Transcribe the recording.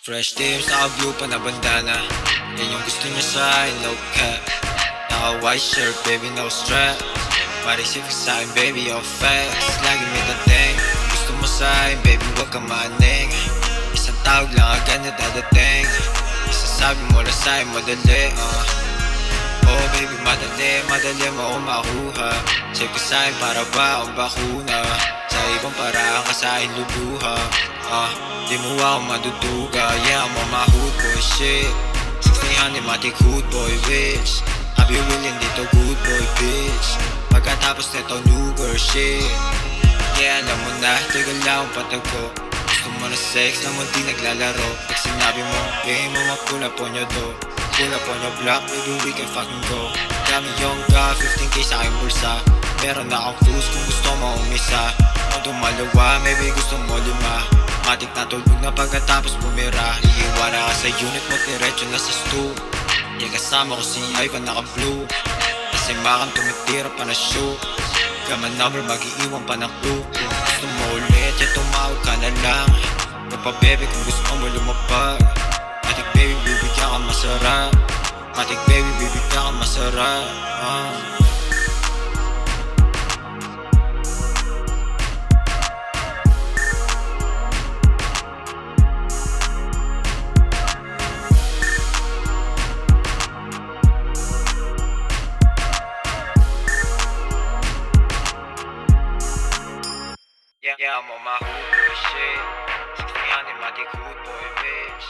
Fresh team sa blue pa na bandana. Yan yung gusto niya sa akin, no cap. Naka white shirt, baby, no strap. Marisip ka sa akin, baby, all facts. Lagi may dating. Gusto mo sa akin, baby, wag ka maning. Isang tawag lang agad na dadating. Isasabi mo na sa akin, madali, oh baby, madali, madali mo makuha. Check ka sa akin para ba ang bakuna. Sa ibang paraan ka sa akin luluha. Di mo ako maduduga. Yeah, I'm on my hood boy shit. 1600 matik hood boy bitch. I be willing dito good boy bitch. Pagkatapos nito new girl shit. Yeah, alam mo na, tigal lang ang patag ko. Gusto mo na sex, lang mo di naglalaro. Pag sinabi mo, game mo mapula po nyo do. Pull up on your block, baby, we can fucking go. Dami yung ka, 15k sa aking bulsa. Meron na akong fools kung gusto mo umisa. Kung dumalawa, maybe gusto mo lima. Matik na tulog na pagkatapos bumira. Iiwala ka sa unit mo, diretso na sa stool. Yung kasama ko si Ivan naka-blue. Kasi makang tumitira pa na shoot. Gaman number, mag-iiwan pa ng clue. Kung gusto mo ulit, ya tumawag ka na lang. Papa baby, kung gusto mo lumapag. Matik baby, bibigyan ka masarap. Matik baby, bibigyan ka masarap. Yeah, I'm on my hood boy shit. 1600 matik hood boy bitch.